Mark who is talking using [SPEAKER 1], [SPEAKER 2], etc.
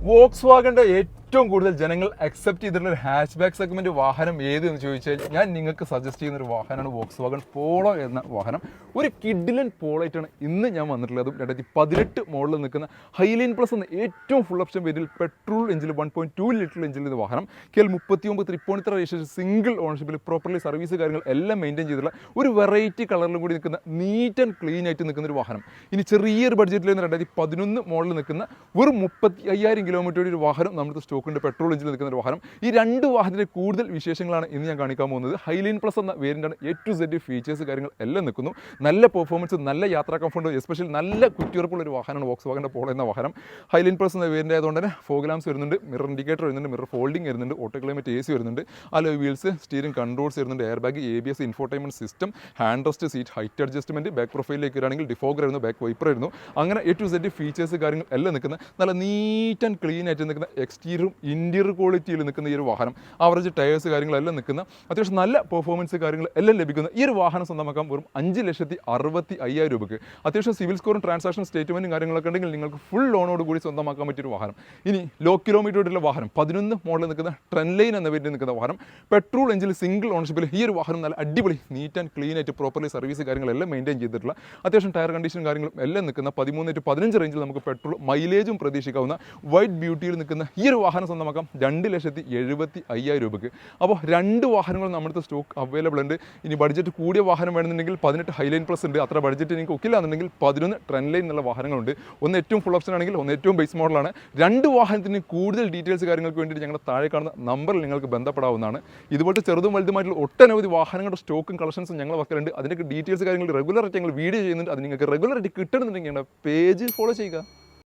[SPEAKER 1] വോക്സ്വാഗന്റെ ഏറ്റവും കൂടുതൽ ജനങ്ങൾ അക്സെപ്റ്റ് ചെയ്തിട്ടുള്ള ഒരു ഹാച്ച് ബാക്ക് സെഗ്മെന്റ് വാഹനം ഏതെന്ന് ചോദിച്ചാൽ ഞാൻ നിങ്ങൾക്ക് സജസ്റ്റ് ചെയ്യുന്ന ഒരു വാഹനമാണ് വോക്സ്വാഗൺ പോളോ എന്ന വാഹനം. ഒരു കിഡിലൻ പോളോ ആയിട്ടാണ് ഇന്ന് ഞാൻ വന്നിട്ടുള്ളതും 2018 മോഡലിൽ നിൽക്കുന്ന ഹൈലൈൻ പ്ലസ് എന്ന ഏറ്റവും ഫുൾ ഓപ്ഷൻ വേരിയൽ പെട്രോൾ എഞ്ചിൽ 1.2 ലിറ്റർ എഞ്ചിൽ ഇത് വാഹനം KL 39 തൃപ്പൂണിത്തറ രജിസ്ട്രേഷൻ സിംഗിൾ ഓണർഷിപ്പിൽ പ്രോപ്പർലി സർവീസ് കാര്യങ്ങൾ എല്ലാം മെയിൻറ്റെയിൻ ചെയ്തിട്ടുള്ള ഒരു വെറൈറ്റി കളറിലും കൂടി നിൽക്കുന്ന നീറ്റ് ആൻഡ് ക്ലീൻ ആയിട്ട് നിൽക്കുന്ന ഒരു വാഹനം. ഇനി ചെറിയൊരു ബഡ്ജറ്റിൽ നിന്ന് 2011 മോഡലിൽ നിൽക്കുന്ന വെറും 35,000 കിലോമീറ്റർ ഒരു വാഹനം നമ്മുടെ സ്റ്റോക്കുണ്ട്, പെട്രോൾ എഞ്ചിൽ നിൽക്കുന്ന ഒരു വാഹനം. ഈ രണ്ട് വാഹനത്തിൻ്റെ കൂടുതൽ വിശേഷങ്ങളാണ് ഇന്ന് ഞാൻ കാണിക്കാൻ പോകുന്നത്. ഹൈലൈൻ പ്ലസ് എന്ന വേരിയൻ്റാണ് A to Z ഫീച്ചേഴ്സ് കാര്യങ്ങൾ എല്ലാം നിൽക്കുന്നു. നല്ല പെർഫോമൻസ്, നല്ല യാത്രാ കംഫർട്ട്, എസ്പെഷ്യലി നല്ല കുറ്റിയുറപ്പുള്ള ഒരു വാഹനമാണ് വോക്സ്വാഗന്റെ പോളോ എന്ന വാഹനം. ഹൈലൈൻ പ്ലസ് എന്ന വേരിയൻ്റ് ആയതുകൊണ്ട് തന്നെ ഫോഗ് ലാംപ്സ് വരുന്നുണ്ട്, മിറർ ഇൻഡിക്കേറ്റർ വരുന്നുണ്ട്, മിറർ ഫോൾഡിംഗ് വരുന്നുണ്ട്, ഓട്ടോ ക്ലൈമറ്റ് AC വരുന്നുണ്ട്, അലോയ് വീൽസ്, സ്റ്റിയറിംഗ് കൺട്രോൾസ് വരുന്നുണ്ട്, air bag, ABS, infotainment system, hand rest, seat height adjustment, back പ്രൊഫൈലിലേക്ക് വരികയാണെങ്കിൽ ഡിഫോഗർ ആയിരുന്നു, ബാക്ക് വൈപ്പർ ആയിരുന്നു. അങ്ങനെ A to Z ഫീച്ചേഴ്സ് കാര്യങ്ങൾ എല്ലാം നിൽക്കുന്ന നല്ല നീറ്റ് ആൻഡ് ക്ലീൻ ആയിട്ട് നിൽക്കുന്ന എക്സ്റ്റീരിയറും ഇന്റീരിയർ ക്വാളിറ്റിയിൽ നിൽക്കുന്ന ഈ ഒരു വാഹനം. ആവറേജ് ടയേഴ്സ് കാര്യങ്ങളെല്ലാം നിൽക്കുന്ന അത്യാവശ്യം നല്ല പെർഫോമൻസ് കാര്യങ്ങൾ എല്ലാം ലഭിക്കുന്ന ഈ ഒരു വാഹനം സ്വന്തമാക്കാൻ വെറും 5,65,000 രൂപയ്ക്ക് അത്യാവശ്യം സിവിൽ സ്കോറും ട്രാൻസാക്ഷൻ സ്റ്റേറ്റ്മെന്റും കാര്യങ്ങളൊക്കെ ഉണ്ടെങ്കിൽ നിങ്ങൾക്ക് ഫുൾ ലോണോട് കൂടി സ്വന്തമാക്കാൻ പറ്റിയൊരു വാഹനം. ഇനി ലോ കിലോമീറ്ററുള്ള വാഹനം 11 മോഡലിൽ നിൽക്കുന്ന ട്രെൻലൈൻ എന്ന പേരിൽ നിൽക്കുന്ന വാഹനം, പെട്രോൾ എഞ്ചിൽ സിംഗിൾ ഓണർഷിപ്പിൽ ഈ ഒരു വാഹനം നല്ല അടിപൊളി നീറ്റ് ആൻഡ് ക്ലീൻ ആയിട്ട് പ്രോപ്പർലി സർവീസ് കാര്യങ്ങളെല്ലാം മെയിൻറ്റെയിൻ ചെയ്തിട്ടുള്ള അത്യാവശ്യം ടയർ കണ്ടീഷൻ കാര്യങ്ങളും എല്ലാം നിൽക്കുന്ന 13 to 15 റേഞ്ചിൽ നമുക്ക് പെട്രോൾ മൈലേജും പ്രതീക്ഷിക്കാവുന്ന വൈറ്റ് ബ്യൂട്ടിയിൽ നിൽക്കുന്ന ഈ ഒരു വാഹനം സ്വന്തമാക്കാം 2,75,000 രൂപയ്ക്ക്. അപ്പോൾ രണ്ട് വാഹനങ്ങൾ നമ്മുടെ സ്റ്റോക്ക് അവൈലബിൾ ഉണ്ട്. ഇനി ബഡ്ജറ്റ് കൂടിയ വാഹനം വേണമെന്നുണ്ടെങ്കിൽ 18 ഹൈലൈൻ പ്ലസ് ഉണ്ട്. അത്ര ബഡ്ജറ്റ് നിങ്ങൾക്ക് ഒക്കില്ല എന്നുണ്ടെങ്കിൽ 11 ട്രെൻലൈൻ എന്നുള്ള വാഹനങ്ങളുണ്ട്. ഒന്ന് ഏറ്റവും ഫുൾ ഓപ്ഷൻ ആണെങ്കിൽ ഒന്ന് ഏറ്റവും ബേസ് മോഡലാണ്. രണ്ട് വാഹനത്തിന് കൂടുതൽ ഡീറ്റെയിൽസ് കാര്യങ്ങൾക്ക് വേണ്ടിയിട്ട് ഞങ്ങളുടെ താഴെ കാണുന്ന നമ്പറിൽ നിങ്ങൾക്ക് ബന്ധപ്പെടാവുന്നതാണ്. ഇതുപോലത്തെ ചെറുതും വലുതുമായിട്ടുള്ള ഒട്ടനവധി വാഹനങ്ങളുടെ സ്റ്റോക്കും കളക്ഷൻസും ഞങ്ങൾ വെക്കലുണ്ട്. അതിൻ്റെ ഡീറ്റെയിൽസ് കാര്യങ്ങൾ റെഗുലറായിട്ട് ഞങ്ങൾ വീഡിയോ ചെയ്യുന്നുണ്ട്. അത് നിങ്ങൾക്ക് റെഗുലറായിട്ട് കിട്ടണമെന്നുണ്ടെങ്കിൽ ഞങ്ങളുടെ പേജ് ഫോളോ ചെയ്യുക.